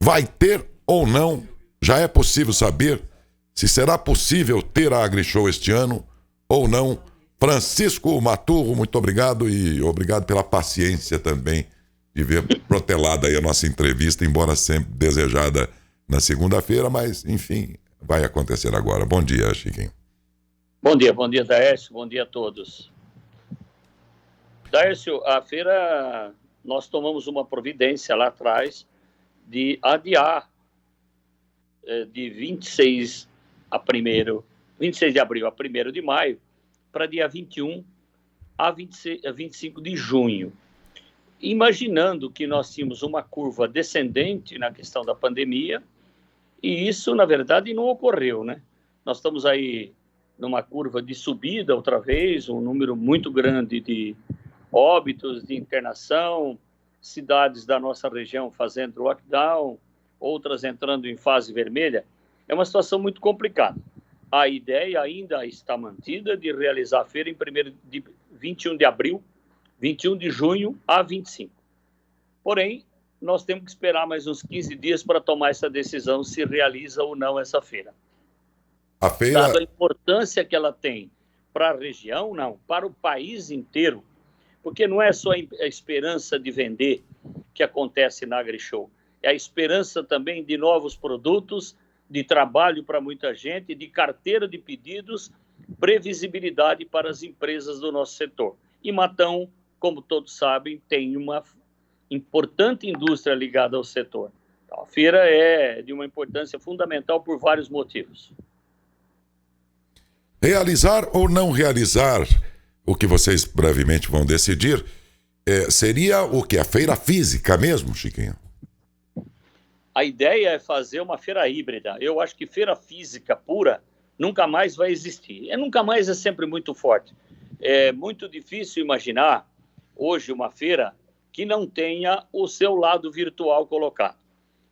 vai ter ou não, já é possível saber se será possível ter a AgriShow este ano ou não. Francisco Maturro, muito obrigado e obrigado pela paciência também de ver protelada aí a nossa entrevista, embora sempre desejada na segunda-feira, mas enfim, vai acontecer agora. Bom dia, Chiquinho. Bom dia, Daércio, bom dia a todos. Daércio, a feira, nós tomamos uma providência lá atrás de adiar de 26 de abril a 1º de maio para dia 21 a 25 de junho. Imaginando que nós tínhamos uma curva descendente na questão da pandemia, e isso, na verdade, não ocorreu, né? Nós estamos aí numa curva de subida outra vez, um número muito grande de óbitos, de internação, cidades da nossa região fazendo lockdown, outras entrando em fase vermelha. É uma situação muito complicada. A ideia ainda está mantida de realizar a feira em 21 de abril, 21 de junho a 25. Porém, nós temos que esperar mais uns 15 dias para tomar essa decisão se realiza ou não essa feira. A feira... Dada a importância que ela tem para a região, não, para o país inteiro, porque não é só a esperança de vender que acontece na AgriShow, é a esperança também de novos produtos, de trabalho para muita gente, de carteira de pedidos, previsibilidade para as empresas do nosso setor. E Matão, como todos sabem, tem uma importante indústria ligada ao setor. Então, a feira é de uma importância fundamental por vários motivos. Realizar ou não realizar o que vocês brevemente vão decidir, seria o que? A feira física mesmo, Chiquinho? A ideia é fazer uma feira híbrida. Eu acho que feira física pura nunca mais vai existir. Nunca mais é sempre muito forte. É muito difícil imaginar hoje uma feira que não tenha o seu lado virtual colocado.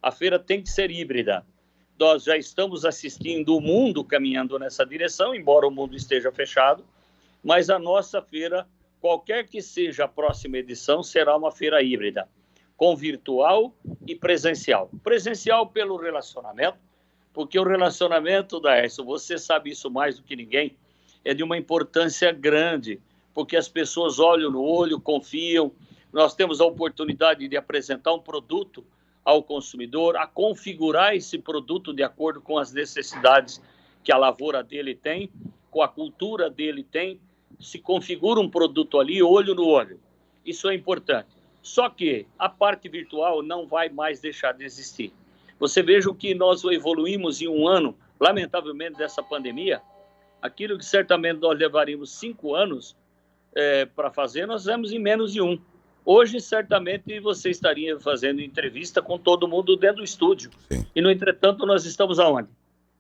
A feira tem que ser híbrida. Nós já estamos assistindo o mundo caminhando nessa direção, embora o mundo esteja fechado, mas a nossa feira, qualquer que seja a próxima edição, será uma feira híbrida, com virtual e presencial. Presencial pelo relacionamento, porque o relacionamento, Daércio, você sabe isso mais do que ninguém, é de uma importância grande, porque as pessoas olham no olho, confiam, nós temos a oportunidade de apresentar um produto ao consumidor, a configurar esse produto de acordo com as necessidades que a lavoura dele tem, com a cultura dele tem, se configura um produto ali, olho no olho. Isso é importante. Só que a parte virtual não vai mais deixar de existir. Você veja o que nós evoluímos em um ano, lamentavelmente, dessa pandemia, aquilo que certamente nós levaríamos 5 anos para fazer, nós fizemos em menos de 1. Hoje, certamente, você estaria fazendo entrevista com todo mundo dentro do estúdio. Sim. E, no entretanto, nós estamos aonde?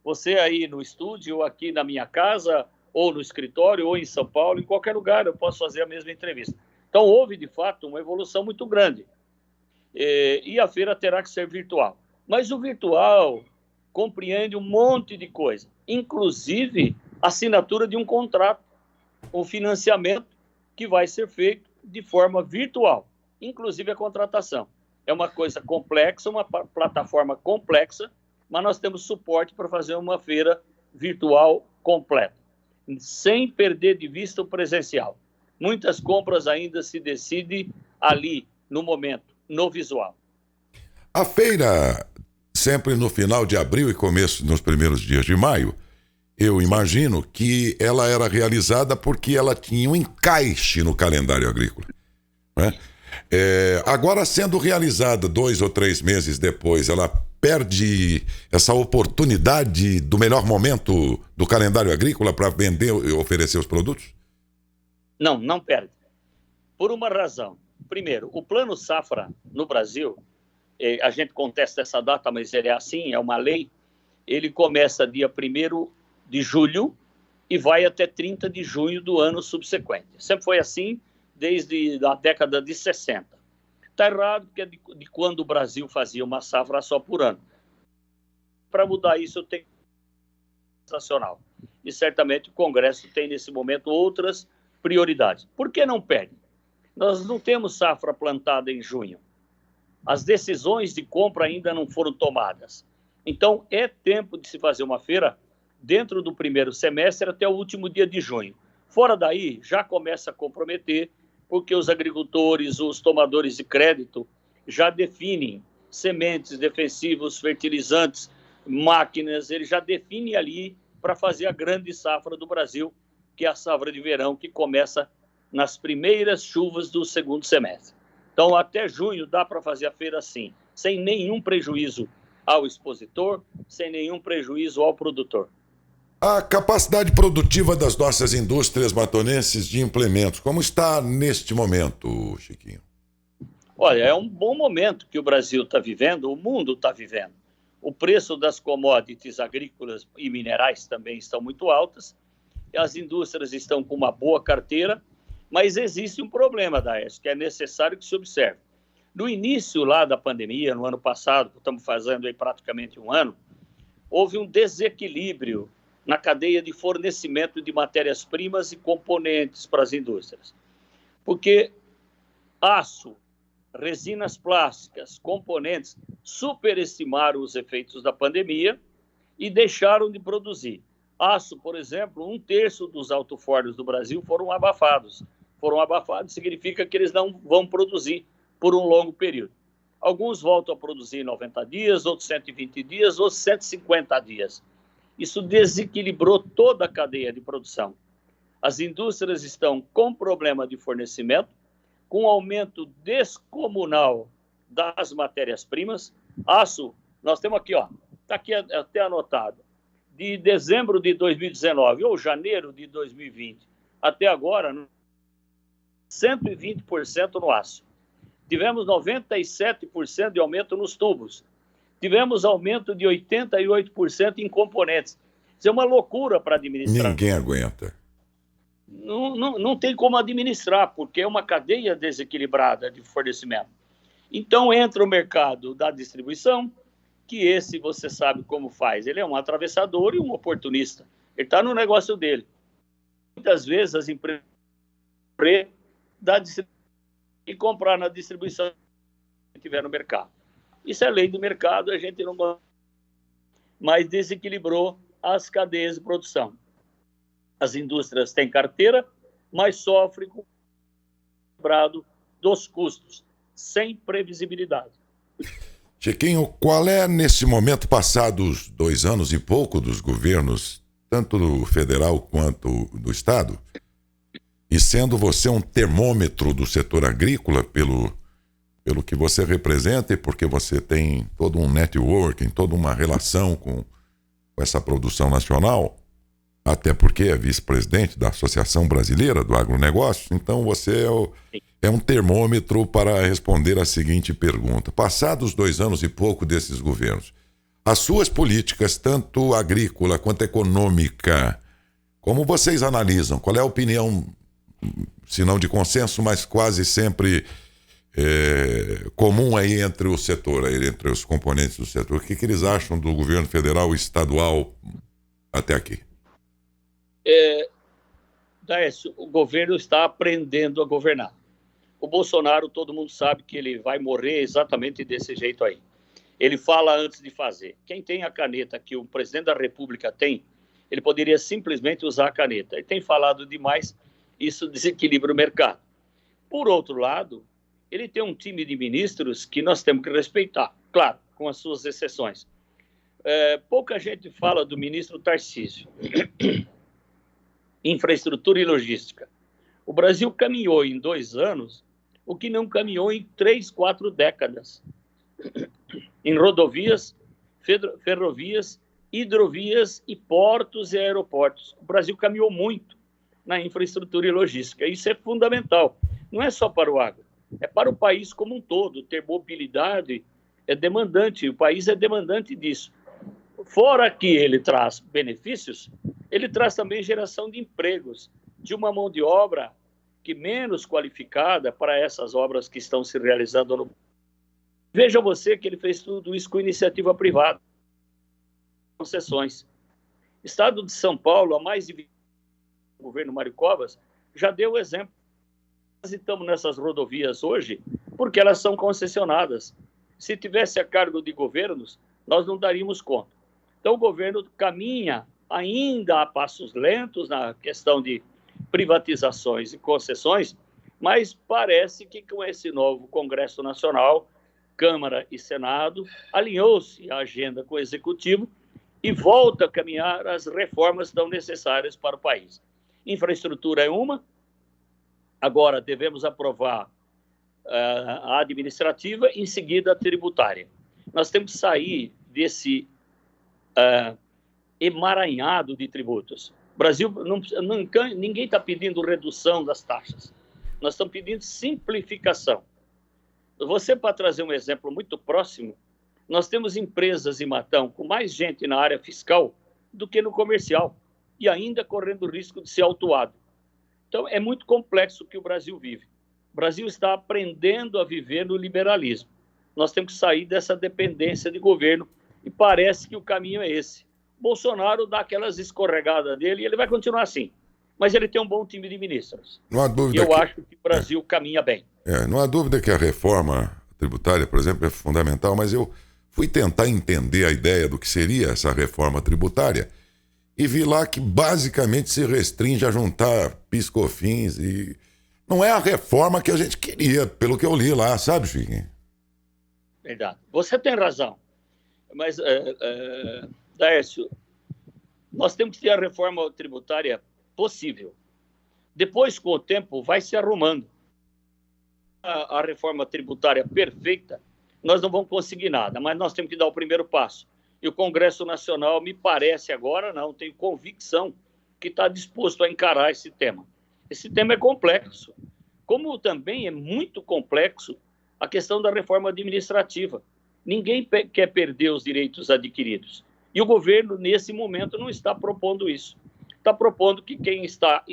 Você aí no estúdio, ou aqui na minha casa, ou no escritório, ou em São Paulo, em qualquer lugar, eu posso fazer a mesma entrevista. Então, houve, de fato, uma evolução muito grande. E a feira terá que ser virtual. Mas o virtual compreende um monte de coisa, inclusive a assinatura de um contrato, um financiamento que vai ser feito de forma virtual, inclusive a contratação. É uma coisa complexa, uma plataforma complexa, mas nós temos suporte para fazer uma feira virtual completa, sem perder de vista o presencial. Muitas compras ainda se decidem ali, no momento, no visual. A feira, sempre no final de abril e começo nos primeiros dias de maio, eu imagino que ela era realizada porque ela tinha um encaixe no calendário agrícola, né? Agora, sendo realizada 2 ou 3 meses depois, ela perde essa oportunidade do melhor momento do calendário agrícola para vender e oferecer os produtos? Não, não perde. Por uma razão. Primeiro, o Plano Safra no Brasil, a gente contesta essa data, mas ele é assim, é uma lei, ele começa dia 1º de julho e vai até 30 de junho do ano subsequente. Sempre foi assim desde a década de 60. Está errado, porque é de quando o Brasil fazia uma safra só por ano. Para mudar isso, tem nacional. E certamente o Congresso tem, nesse momento, outras prioridades. Por que não perde? Nós não temos safra plantada em junho. As decisões de compra ainda não foram tomadas. Então, é tempo de se fazer uma feira dentro do primeiro semestre até o último dia de junho. Fora daí, já começa a comprometer, porque os agricultores, os tomadores de crédito, já definem sementes, defensivos, fertilizantes, máquinas, eles já definem ali para fazer a grande safra do Brasil, que é a safra de verão, que começa nas primeiras chuvas do segundo semestre. Então, até junho dá para fazer a feira sim, sem nenhum prejuízo ao expositor, sem nenhum prejuízo ao produtor. A capacidade produtiva das nossas indústrias matonenses de implementos, como está neste momento, Chiquinho? Olha, é um bom momento que o Brasil está vivendo, o mundo está vivendo. O preço das commodities agrícolas e minerais também estão muito altas, as indústrias estão com uma boa carteira, mas existe um problema, Daércio, que é necessário que se observe. No início lá da pandemia, no ano passado, que estamos fazendo aí praticamente um ano, houve um desequilíbrio na cadeia de fornecimento de matérias-primas e componentes para as indústrias. Porque aço, resinas plásticas, componentes superestimaram os efeitos da pandemia e deixaram de produzir. Aço, por exemplo, 1/3 dos alto-fornos do Brasil foram abafados. Foram abafados significa que eles não vão produzir por um longo período. Alguns voltam a produzir em 90 dias, outros 120 dias, outros 150 dias. Isso desequilibrou toda a cadeia de produção. As indústrias estão com problema de fornecimento, com aumento descomunal das matérias-primas. Aço, nós temos aqui, está aqui até anotado, de dezembro de 2019 ou janeiro de 2020 até agora, 120% no aço. Tivemos 97% de aumento nos tubos. Tivemos aumento de 88% em componentes. Isso é uma loucura para administrar. Ninguém aguenta. Não tem como administrar, porque é uma cadeia desequilibrada de fornecimento. Então, entra o mercado da distribuição, que esse você sabe como faz. Ele é um atravessador e um oportunista. Ele está no negócio dele. Muitas vezes as empresas da distribuição e comprar na distribuição que tiver no mercado. Isso é lei do mercado, a gente não gosta, mas desequilibrou as cadeias de produção. As indústrias têm carteira, mas sofrem com o quebrado dos custos, sem previsibilidade. Chiquinho, qual é, nesse momento, passados 2 anos e pouco dos governos, tanto do federal quanto do estado, e sendo você um termômetro do setor agrícola, pelo que você representa e porque você tem todo um networking, toda uma relação com essa produção nacional, até porque é vice-presidente da Associação Brasileira do Agronegócio, então você é um termômetro para responder a seguinte pergunta. Passados 2 anos e pouco desses governos, as suas políticas, tanto agrícola quanto econômica, como vocês analisam? Qual é a opinião, se não de consenso, mas quase sempre comum aí entre o setor, aí, entre os componentes do setor? O que eles acham do governo federal e estadual até aqui? Daércio, o governo está aprendendo a governar. O Bolsonaro, todo mundo sabe que ele vai morrer exatamente desse jeito aí. Ele fala antes de fazer. Quem tem a caneta que o presidente da República tem, ele poderia simplesmente usar a caneta. Ele tem falado demais, isso desequilibra o mercado. Por outro lado, ele tem um time de ministros que nós temos que respeitar, claro, com as suas exceções. Pouca gente fala do ministro Tarcísio. Infraestrutura e logística. O Brasil caminhou em 2 anos o que não caminhou em 3, 4 décadas. Em rodovias, ferrovias, hidrovias e portos e aeroportos. O Brasil caminhou muito na infraestrutura e logística. Isso é fundamental. Não é só para o agro, é para o país como um todo. Ter mobilidade é demandante, o país é demandante disso. Fora que ele traz benefícios, ele traz também geração de empregos, de uma mão de obra que menos qualificada para essas obras que estão se realizando no... Veja você que ele fez tudo isso com iniciativa privada, concessões. Estado de São Paulo, há mais de 20 anos, o governo Mário Covas já deu o exemplo. Nós estamos nessas rodovias hoje porque elas são concessionadas. Se tivesse a cargo de governos, nós não daríamos conta. Então, o governo caminha ainda a passos lentos na questão de privatizações e concessões, mas parece que com esse novo Congresso Nacional, Câmara e Senado, alinhou-se a agenda com o Executivo e volta a caminhar as reformas tão necessárias para o país. Infraestrutura é uma, agora devemos aprovar a administrativa, em seguida a tributária. Nós temos que sair desse emaranhado de tributos. O Brasil, ninguém está pedindo redução das taxas. Nós estamos pedindo simplificação. Você, para trazer um exemplo muito próximo, nós temos empresas em Matão com mais gente na área fiscal do que no comercial e ainda correndo o risco de ser autuado. Então, é muito complexo o que o Brasil vive. O Brasil está aprendendo a viver no liberalismo. Nós temos que sair dessa dependência de governo e parece que o caminho é esse. Bolsonaro dá aquelas escorregadas dele e ele vai continuar assim. Mas ele tem um bom time de ministros. Não há dúvida e eu acho que o Brasil caminha bem. Não há dúvida que a reforma tributária, por exemplo, é fundamental, mas eu fui tentar entender a ideia do que seria essa reforma tributária e vi lá que basicamente se restringe a juntar PIS/COFINS e não é a reforma que a gente queria, pelo que eu li lá, sabe, Chiquinho? Verdade. Você tem razão. Mas, Daércio, nós temos que ter a reforma tributária possível. Depois, com o tempo, vai se arrumando. A reforma tributária perfeita, nós não vamos conseguir nada, mas nós temos que dar o primeiro passo. E o Congresso Nacional, me parece agora, não, tenho convicção que está disposto a encarar esse tema. Esse tema é complexo, como também é muito complexo a questão da reforma administrativa. Ninguém quer perder os direitos adquiridos. E o governo, nesse momento, não está propondo isso. Está propondo que quem está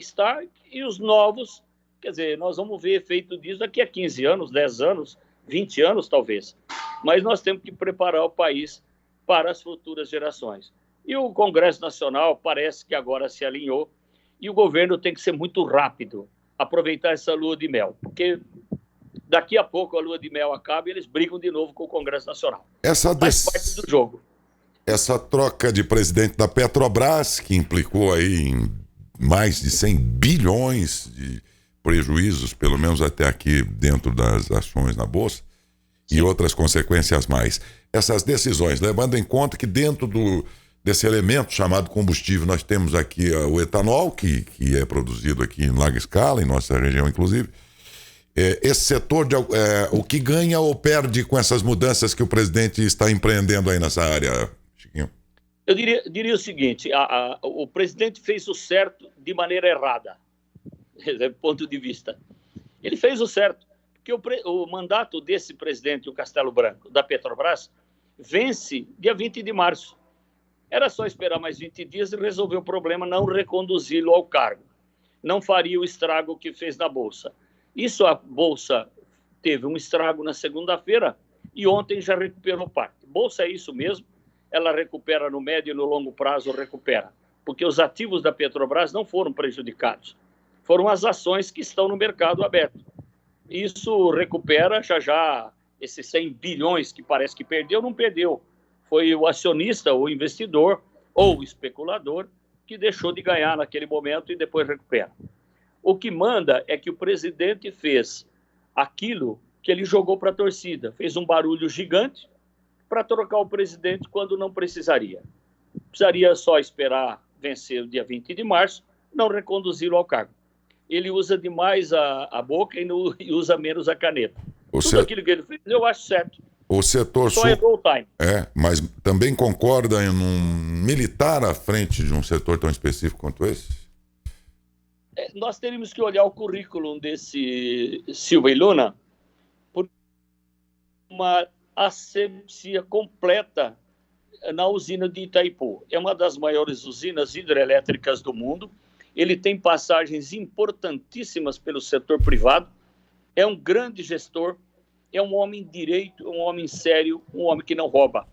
e os novos, quer dizer, nós vamos ver efeito disso daqui a 15 anos, 10 anos, 20 anos talvez. Mas nós temos que preparar o país para as futuras gerações. E o Congresso Nacional parece que agora se alinhou e o governo tem que ser muito rápido, aproveitar essa lua de mel, porque daqui a pouco a lua de mel acaba e eles brigam de novo com o Congresso Nacional. Faz parte do jogo. Essa troca de presidente da Petrobras, que implicou aí em mais de 100 bilhões de prejuízos, pelo menos até aqui dentro das ações na Bolsa, e outras consequências mais. Essas decisões, levando em conta que dentro desse elemento chamado combustível, nós temos aqui o etanol, que é produzido aqui em larga escala, em nossa região inclusive. Esse setor, o que ganha ou perde com essas mudanças que o presidente está empreendendo aí nessa área, Chiquinho? Eu diria o seguinte, o presidente fez o certo de maneira errada, do ponto de vista. Ele fez o certo, porque o mandato desse presidente, o Castelo Branco, da Petrobras, vence dia 20 de março. Era só esperar mais 20 dias e resolver o problema, não reconduzi-lo ao cargo. Não faria o estrago que fez na Bolsa. Isso, a Bolsa teve um estrago na segunda-feira e ontem já recuperou parte. Bolsa é isso mesmo, ela recupera no médio e no longo prazo, recupera. Porque os ativos da Petrobras não foram prejudicados. Foram as ações que estão no mercado aberto. Isso recupera já esses 100 bilhões que parece que perdeu, não perdeu. Foi o acionista, o investidor ou o especulador que deixou de ganhar naquele momento e depois recupera. O que manda é que o presidente fez aquilo que ele jogou para a torcida, fez um barulho gigante para trocar o presidente quando não precisaria. Precisaria só esperar vencer o dia 20 de março, não reconduzi-lo ao cargo. Ele usa demais a boca e usa menos a caneta. Tudo aquilo que ele fez, eu acho certo. O setor só errou o time. Mas também concorda em um militar à frente de um setor tão específico quanto esse? Nós teríamos que olhar o currículo desse Silva e Luna por uma asepsia completa na usina de Itaipu. É uma das maiores usinas hidrelétricas do mundo. Ele tem passagens importantíssimas pelo setor privado. É um grande gestor. É um homem direito, um homem sério, um homem que não rouba.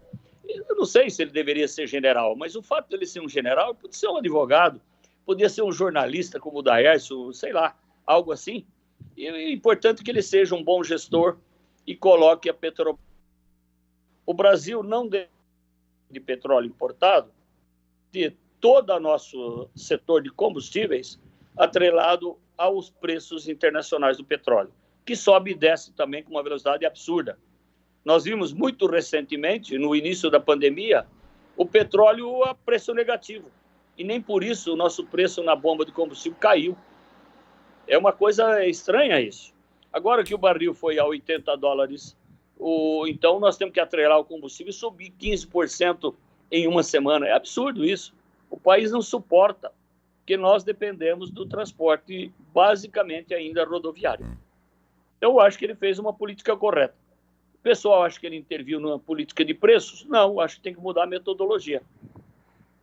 Eu não sei se ele deveria ser general, mas o fato de ele ser um general, ele pode ser um advogado, podia ser um jornalista como o Daércio, sei lá, algo assim. E é importante que ele seja um bom gestor e coloque a Petrobras O Brasil não depende de petróleo importado, de todo o nosso setor de combustíveis atrelado aos preços internacionais do petróleo, que sobe e desce também com uma velocidade absurda. Nós vimos muito recentemente, no início da pandemia, o petróleo a preço negativo. E nem por isso o nosso preço na bomba de combustível caiu. É uma coisa estranha isso. Agora que o barril foi a $80, então nós temos que atrelar o combustível e subir 15% em uma semana. É absurdo isso. O país não suporta, porque nós dependemos do transporte basicamente ainda rodoviário. Então, eu acho que ele fez uma política correta. O pessoal acha que ele interviu numa política de preços? Não, acho que tem que mudar a metodologia.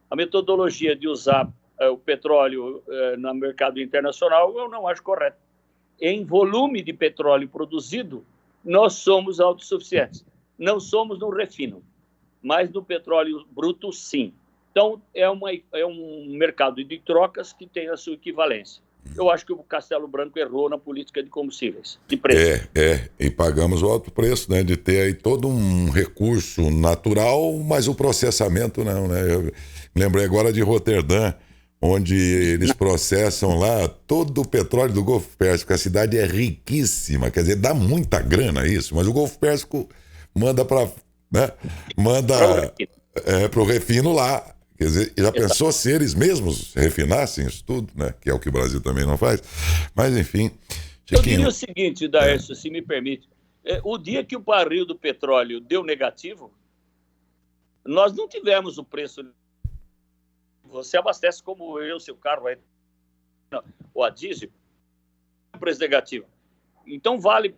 A metodologia de usar o petróleo no mercado internacional eu não acho correta. Em volume de petróleo produzido, nós somos autossuficientes. Não somos no refino, mas no petróleo bruto, sim. Então, é um mercado de trocas que tem a sua equivalência. Eu acho que o Castelo Branco errou na política de combustíveis, de preço. E pagamos o alto preço, né, de ter aí todo um recurso natural, mas o processamento não, né? Eu lembrei agora de Roterdã, onde eles processam lá todo o petróleo do Golfo Pérsico. A cidade é riquíssima, quer dizer, dá muita grana isso, mas o Golfo Pérsico manda para, né, pro refino lá. Quer dizer, já pensou se eles mesmos refinassem isso tudo, né? Que é o que o Brasil também não faz. Mas, enfim... Chiquinho, eu diria o seguinte, Daércio, se me permite. O dia que o barril do petróleo deu negativo, nós não tivemos o preço... Você abastece como eu, seu carro, ou a diesel, o preço negativo. Então, vale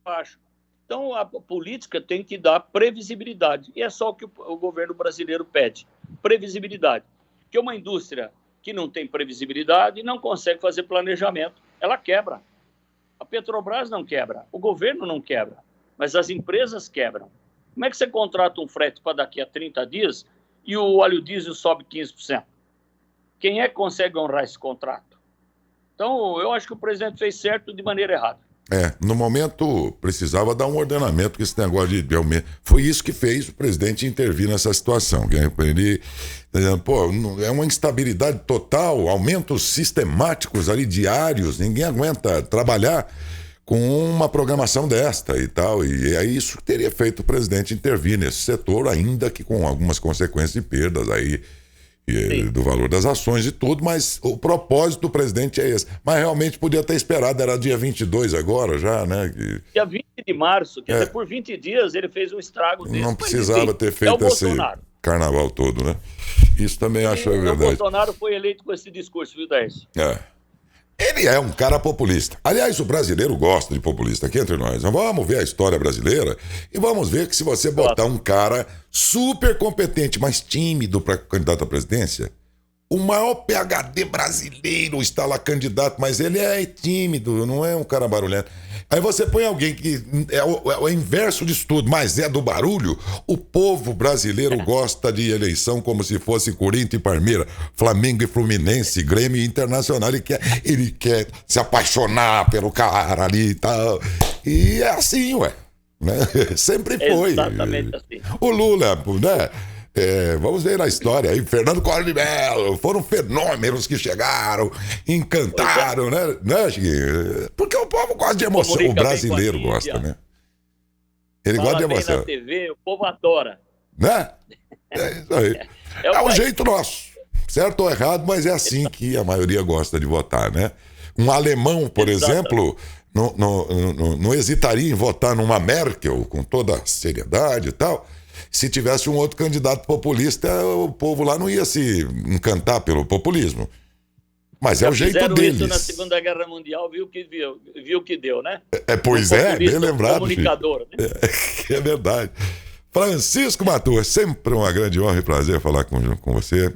baixo. Então, a política tem que dar previsibilidade. E é só o que o governo brasileiro pede, previsibilidade. Porque uma indústria que não tem previsibilidade não consegue fazer planejamento, ela quebra. A Petrobras não quebra, o governo não quebra, mas as empresas quebram. Como é que você contrata um frete para daqui a 30 dias e o óleo diesel sobe 15%? Quem é que consegue honrar esse contrato? Então, eu acho que o presidente fez certo de maneira errada. No momento, precisava dar um ordenamento com esse negócio de aumento. Foi isso que fez o presidente intervir nessa situação. Ele, é uma instabilidade total, aumentos sistemáticos ali, diários, ninguém aguenta trabalhar com uma programação desta e tal. E é isso que teria feito o presidente intervir nesse setor, ainda que com algumas consequências de perdas aí, do valor das ações e tudo, mas o propósito do presidente é esse. Mas realmente podia ter esperado, era dia 22 agora já, né? Dia 20 de março, quer dizer, por 20 dias ele fez um estrago desse. Não precisava ter feito esse carnaval todo, né? Isso também acho verdade. O Bolsonaro foi eleito com esse discurso, viu, Daércio? Ele é um cara populista. Aliás, o brasileiro gosta de populista, aqui entre nós. Vamos ver a história brasileira e vamos ver que se você botar um cara super competente, mas tímido para candidato à presidência, o maior PhD brasileiro está lá candidato, mas ele é tímido, não é um cara barulhento. Aí você põe alguém que é o inverso disso tudo, mas é do barulho. O povo brasileiro gosta de eleição como se fosse Corinthians e Palmeiras, Flamengo e Fluminense, Grêmio e Internacional. Ele quer se apaixonar pelo cara ali e tal. E é assim, ué. Né? Sempre foi. Exatamente assim. O Lula, né? Vamos ver a história aí, Fernando Collor de Mello, foram fenômenos que chegaram, encantaram, né, Chiquinho? Porque o povo gosta de emoção, o brasileiro gosta, né? Ele gosta de emoção. Na TV, o povo adora. Né? É isso aí. É o jeito nosso, certo ou errado, mas é assim que a maioria gosta de votar, né? Um alemão, por exemplo, não hesitaria em votar numa Merkel com toda a seriedade e tal. Se tivesse um outro candidato populista, o povo lá não ia se encantar pelo populismo. Mas é o jeito deles. Isso na Segunda Guerra Mundial, viu que deu, né? Pois é, bem lembrado. Comunicador, né? É verdade. Francisco Matur, sempre uma grande honra e prazer falar com você.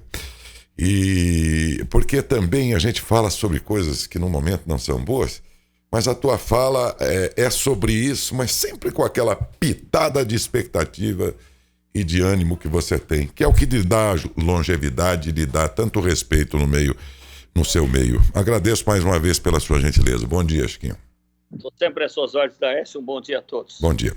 E porque também a gente fala sobre coisas que no momento não são boas, mas a tua fala é sobre isso, mas sempre com aquela pitada de expectativa e de ânimo que você tem, que é o que lhe dá longevidade, lhe dá tanto respeito no seu meio. Agradeço mais uma vez pela sua gentileza. Bom dia, Chiquinho. Estou sempre às suas ordens, Daércio. Um bom dia a todos. Bom dia.